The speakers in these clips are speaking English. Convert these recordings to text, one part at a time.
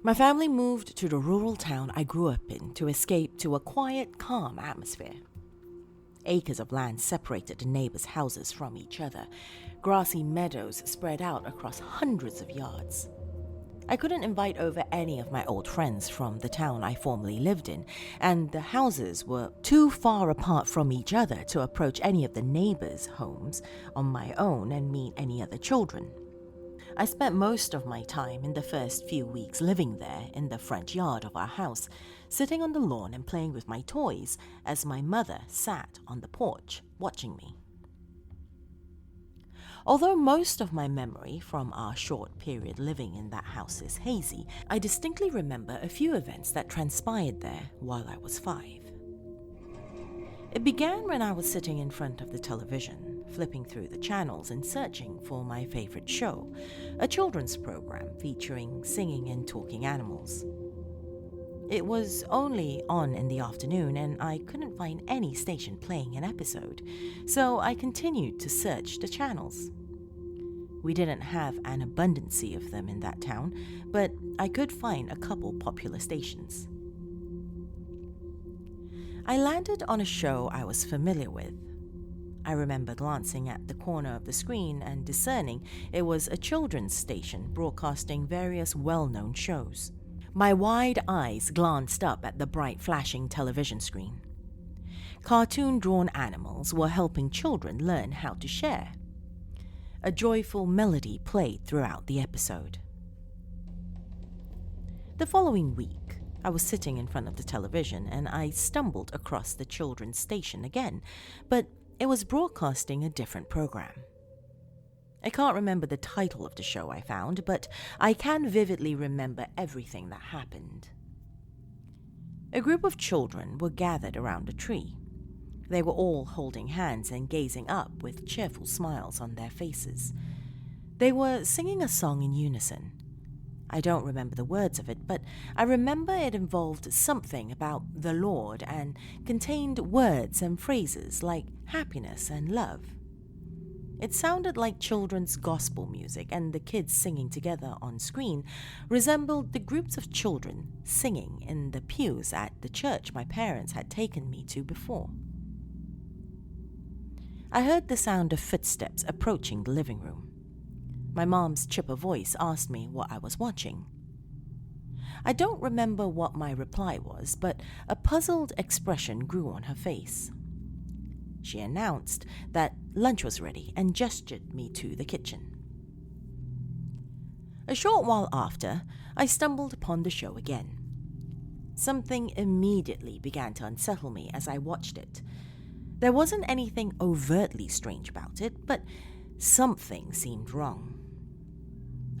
My family moved to the rural town I grew up in to escape to a quiet, calm atmosphere. Acres of land separated the neighbors' houses from each other. Grassy meadows spread out across hundreds of yards. I couldn't invite over any of my old friends from the town I formerly lived in, and the houses were too far apart from each other to approach any of the neighbors' homes on my own and meet any other children. I spent most of my time in the first few weeks living there in the front yard of our house, sitting on the lawn and playing with my toys as my mother sat on the porch watching me. Although most of my memory from our short period living in that house is hazy, I distinctly remember a few events that transpired there while I was 5. It began when I was sitting in front of the television, flipping through the channels and searching for my favorite show, a children's program featuring singing and talking animals. It was only on in the afternoon and I couldn't find any station playing an episode, so I continued to search the channels. We didn't have an abundance of them in that town, but I could find a couple popular stations. I landed on a show I was familiar with. I remember glancing at the corner of the screen and discerning it was a children's station broadcasting various well-known shows. My wide eyes glanced up at the bright flashing television screen. Cartoon-drawn animals were helping children learn how to share. A joyful melody played throughout the episode. The following week, I was sitting in front of the television and I stumbled across the children's station again, but it was broadcasting a different program. I can't remember the title of the show I found, but I can vividly remember everything that happened. A group of children were gathered around a tree. They were all holding hands and gazing up with cheerful smiles on their faces. They were singing a song in unison. I don't remember the words of it, but I remember it involved something about the Lord and contained words and phrases like happiness and love. It sounded like children's gospel music, and the kids singing together on screen resembled the groups of children singing in the pews at the church my parents had taken me to before. I heard the sound of footsteps approaching the living room. My mom's chipper voice asked me what I was watching. I don't remember what my reply was, but a puzzled expression grew on her face. She announced that lunch was ready and gestured me to the kitchen. A short while after, I stumbled upon the show again. Something immediately began to unsettle me as I watched it. There wasn't anything overtly strange about it, but something seemed wrong.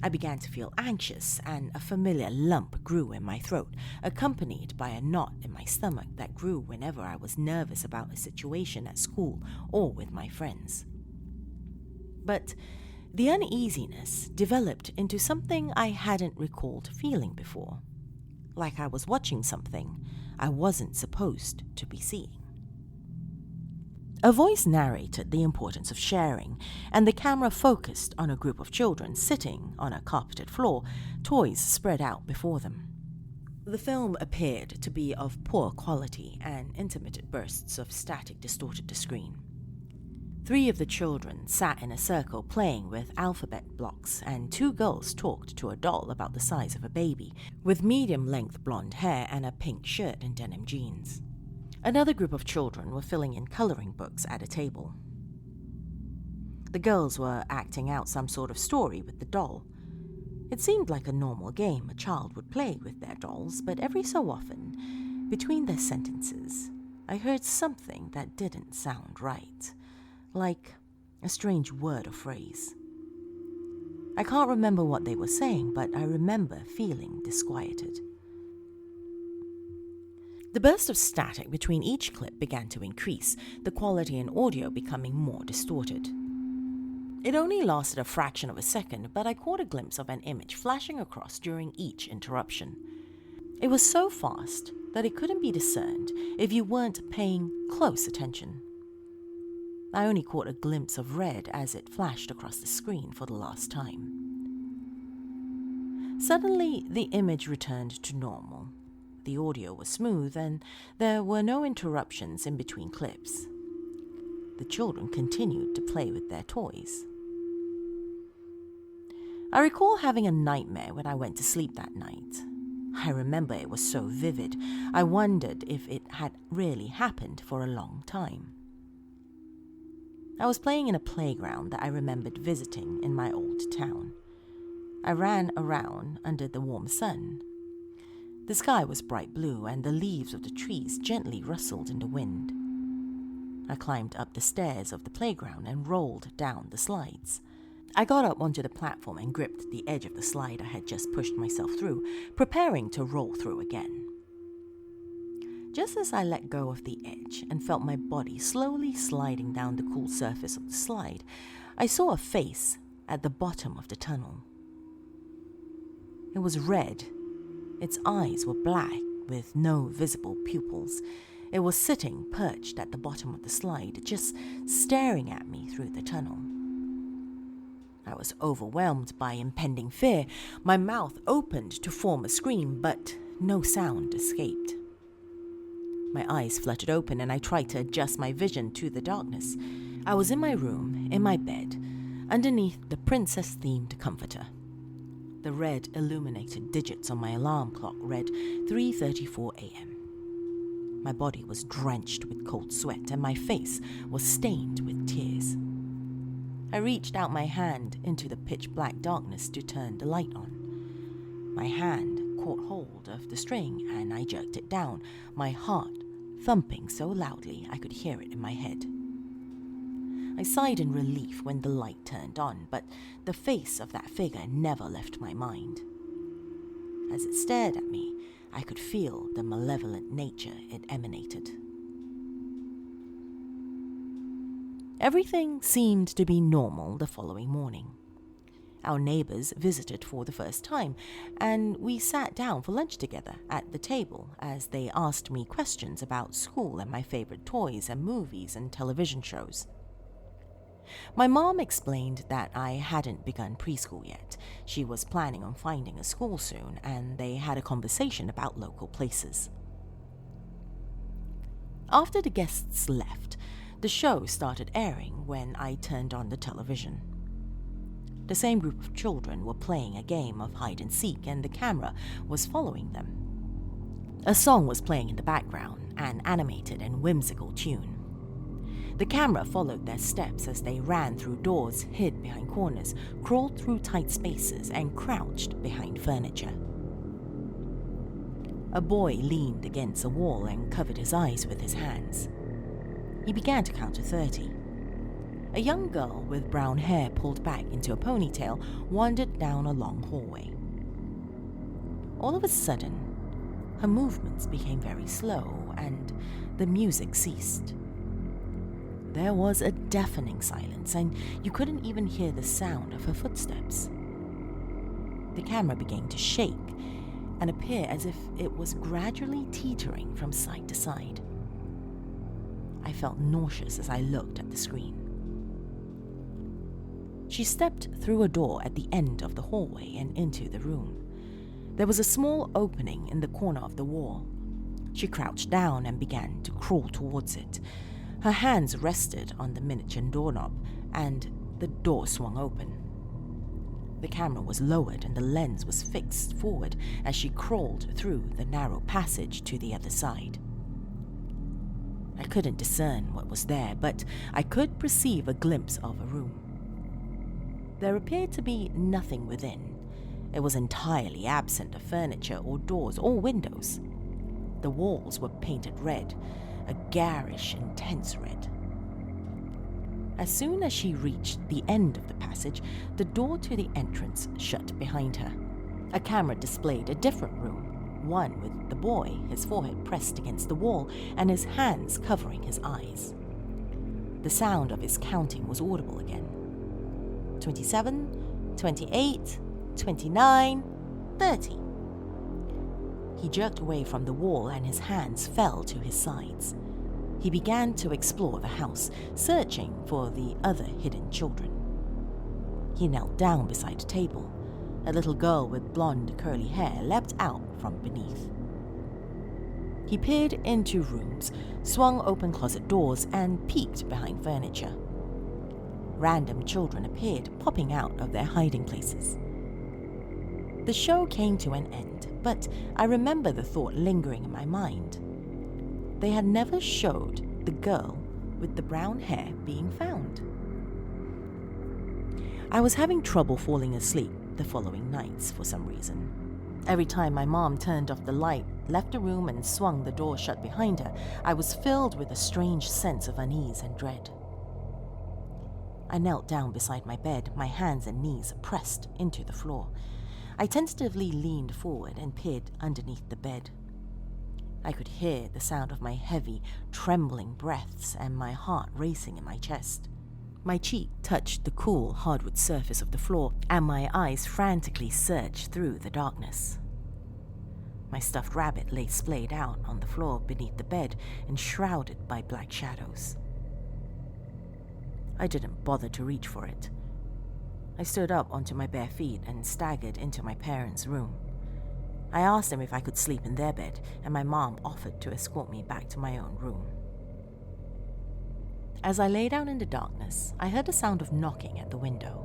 I began to feel anxious, and a familiar lump grew in my throat, accompanied by a knot in my stomach that grew whenever I was nervous about a situation at school or with my friends. But the uneasiness developed into something I hadn't recalled feeling before, like I was watching something I wasn't supposed to be seeing. A voice narrated the importance of sharing, and the camera focused on a group of children sitting on a carpeted floor, toys spread out before them. The film appeared to be of poor quality, and intermittent bursts of static distorted the screen. 3 of the children sat in a circle playing with alphabet blocks, and 2 girls talked to a doll about the size of a baby, with medium-length blonde hair and a pink shirt and denim jeans. Another group of children were filling in coloring books at a table. The girls were acting out some sort of story with the doll. It seemed like a normal game a child would play with their dolls, but every so often, between their sentences, I heard something that didn't sound right, like a strange word or phrase. I can't remember what they were saying, but I remember feeling disquieted. The burst of static between each clip began to increase, the quality in audio becoming more distorted. It only lasted a fraction of a second, but I caught a glimpse of an image flashing across during each interruption. It was so fast that it couldn't be discerned if you weren't paying close attention. I only caught a glimpse of red as it flashed across the screen for the last time. Suddenly, the image returned to normal. The audio was smooth and there were no interruptions in between clips. The children continued to play with their toys. I recall having a nightmare when I went to sleep that night. I remember it was so vivid, I wondered if it had really happened for a long time. I was playing in a playground that I remembered visiting in my old town. I ran around under the warm sun. The sky was bright blue and the leaves of the trees gently rustled in the wind. I climbed up the stairs of the playground and rolled down the slides. I got up onto the platform and gripped the edge of the slide I had just pushed myself through, preparing to roll through again. Just as I let go of the edge and felt my body slowly sliding down the cool surface of the slide, I saw a face at the bottom of the tunnel. It was red. Its eyes were black with no visible pupils. It was sitting perched at the bottom of the slide, just staring at me through the tunnel. I was overwhelmed by impending fear. My mouth opened to form a scream, but no sound escaped. My eyes fluttered open and I tried to adjust my vision to the darkness. I was in my room, in my bed, underneath the princess-themed comforter. The red illuminated digits on my alarm clock read 3:34 a.m. My body was drenched with cold sweat and my face was stained with tears. I reached out my hand into the pitch-black darkness to turn the light on. My hand caught hold of the string and I jerked it down, my heart thumping so loudly I could hear it in my head. I sighed in relief when the light turned on, but the face of that figure never left my mind. As it stared at me, I could feel the malevolent nature it emanated. Everything seemed to be normal the following morning. Our neighbors visited for the first time, and we sat down for lunch together at the table as they asked me questions about school and my favorite toys and movies and television shows. My mom explained that I hadn't begun preschool yet. She was planning on finding a school soon, and they had a conversation about local places. After the guests left, the show started airing when I turned on the television. The same group of children were playing a game of hide and seek, and the camera was following them. A song was playing in the background, an animated and whimsical tune. The camera followed their steps as they ran through doors, hid behind corners, crawled through tight spaces, and crouched behind furniture. A boy leaned against a wall and covered his eyes with his hands. He began to count to 30. A young girl with brown hair pulled back into a ponytail wandered down a long hallway. All of a sudden, her movements became very slow and the music ceased. There was a deafening silence, and you couldn't even hear the sound of her footsteps. The camera began to shake and appear as if it was gradually teetering from side to side. I felt nauseous as I looked at the screen. She stepped through a door at the end of the hallway and into the room. There was a small opening in the corner of the wall. She crouched down and began to crawl towards it. Her hands rested on the miniature doorknob, and the door swung open. The camera was lowered and the lens was fixed forward as she crawled through the narrow passage to the other side. I couldn't discern what was there, but I could perceive a glimpse of a room. There appeared to be nothing within. It was entirely absent of furniture or doors or windows. The walls were painted red, a garish, intense red. As soon as she reached the end of the passage, the door to the entrance shut behind her. A camera displayed a different room, one with the boy, his forehead pressed against the wall and his hands covering his eyes. The sound of his counting was audible again. 27, 28, 29, 30. He jerked away from the wall and his hands fell to his sides. He began to explore the house, searching for the other hidden children. He knelt down beside a table. A little girl with blonde, curly hair leapt out from beneath. He peered into rooms, swung open closet doors, and peeked behind furniture. Random children appeared, popping out of their hiding places. The show came to an end, but I remember the thought lingering in my mind. They had never showed the girl with the brown hair being found. I was having trouble falling asleep the following nights for some reason. Every time my mom turned off the light, left the room, and swung the door shut behind her, I was filled with a strange sense of unease and dread. I knelt down beside my bed, my hands and knees pressed into the floor. I tentatively leaned forward and peered underneath the bed. I could hear the sound of my heavy, trembling breaths and my heart racing in my chest. My cheek touched the cool, hardwood surface of the floor, and my eyes frantically searched through the darkness. My stuffed rabbit lay splayed out on the floor beneath the bed, enshrouded by black shadows. I didn't bother to reach for it. I stood up onto my bare feet and staggered into my parents' room. I asked them if I could sleep in their bed, and my mom offered to escort me back to my own room. As I lay down in the darkness, I heard the sound of knocking at the window.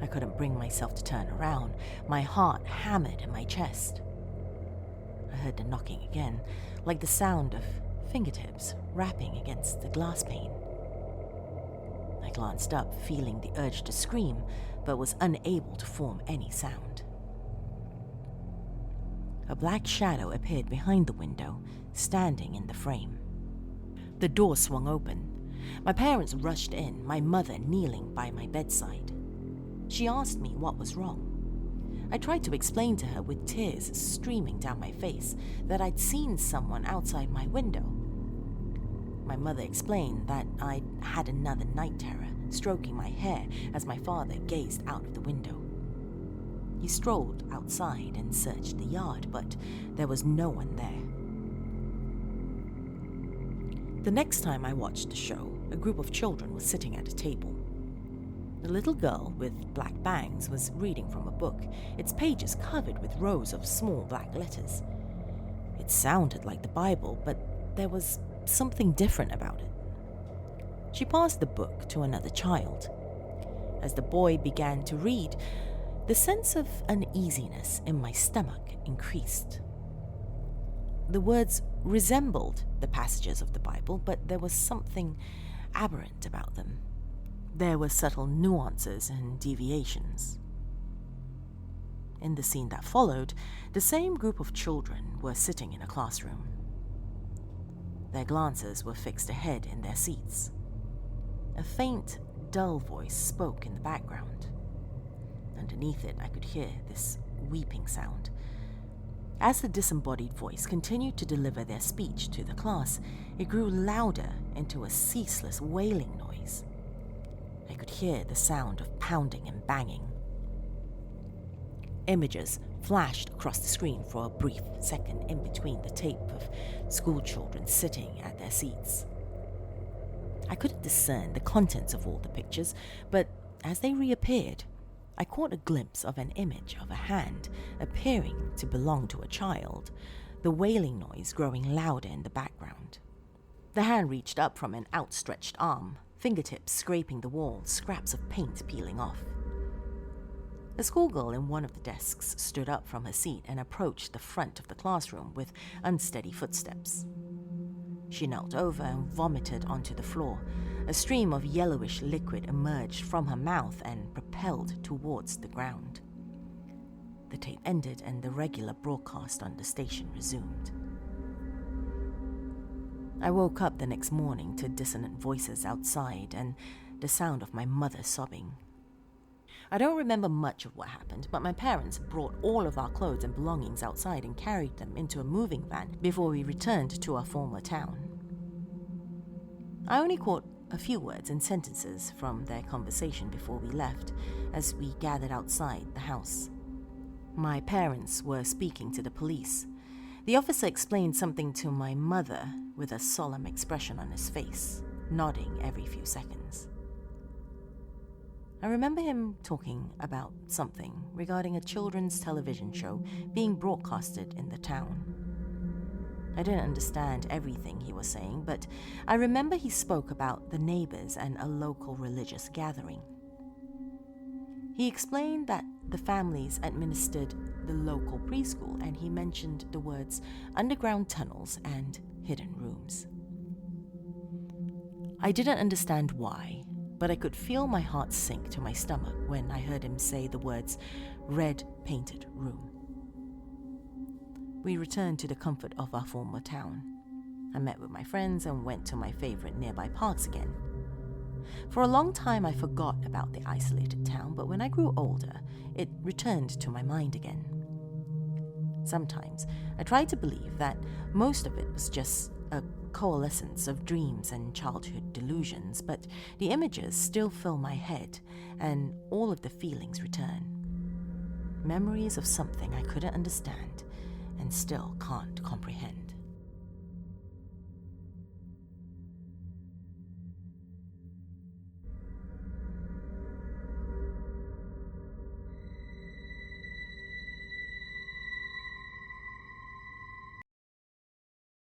I couldn't bring myself to turn around. My heart hammered in my chest. I heard the knocking again, like the sound of fingertips rapping against the glass pane. I glanced up, feeling the urge to scream, but was unable to form any sound. A black shadow appeared behind the window, standing in the frame. The door swung open. My parents rushed in, my mother kneeling by my bedside. She asked me what was wrong. I tried to explain to her with tears streaming down my face that I'd seen someone outside my window. My mother explained that I'd had another night terror, stroking my hair as my father gazed out of the window. He strolled outside and searched the yard, but there was no one there. The next time I watched the show, a group of children was sitting at a table. The little girl with black bangs was reading from a book, its pages covered with rows of small black letters. It sounded like the Bible, but there was something different about it. She passed the book to another child. As the boy began to read, the sense of uneasiness in my stomach increased. The words resembled the passages of the Bible, but there was something aberrant about them. There were subtle nuances and deviations. In the scene that followed, the same group of children were sitting in a classroom. Their glances were fixed ahead in their seats. A faint, dull voice spoke in the background. Underneath it, I could hear this weeping sound. As the disembodied voice continued to deliver their speech to the class, it grew louder into a ceaseless wailing noise. I could hear the sound of pounding and banging. Images flashed across the screen for a brief second in between the tape of school children sitting at their seats. I couldn't discern the contents of all the pictures, but as they reappeared, I caught a glimpse of an image of a hand appearing to belong to a child, the wailing noise growing louder in the background. The hand reached up from an outstretched arm, fingertips scraping the wall, scraps of paint peeling off. A schoolgirl in one of the desks stood up from her seat and approached the front of the classroom with unsteady footsteps. She knelt over and vomited onto the floor. A stream of yellowish liquid emerged from her mouth and propelled towards the ground. The tape ended and the regular broadcast on the station resumed. I woke up the next morning to dissonant voices outside and the sound of my mother sobbing. I don't remember much of what happened, but my parents brought all of our clothes and belongings outside and carried them into a moving van before we returned to our former town. I only caught a few words and sentences from their conversation before we left, as we gathered outside the house. My parents were speaking to the police. The officer explained something to my mother with a solemn expression on his face, nodding every few seconds. I remember him talking about something regarding a children's television show being broadcasted in the town. I didn't understand everything he was saying, but I remember he spoke about the neighbors and a local religious gathering. He explained that the families administered the local preschool, and he mentioned the words underground tunnels and hidden rooms. I didn't understand why, but I could feel my heart sink to my stomach when I heard him say the words red painted room. We returned to the comfort of our former town. I met with my friends and went to my favorite nearby parks again. For a long time I forgot about the isolated town, but when I grew older, it returned to my mind again. Sometimes I tried to believe that most of it was just a coalescence of dreams and childhood delusions, but the images still fill my head and all of the feelings return. Memories of something I couldn't understand and still can't comprehend.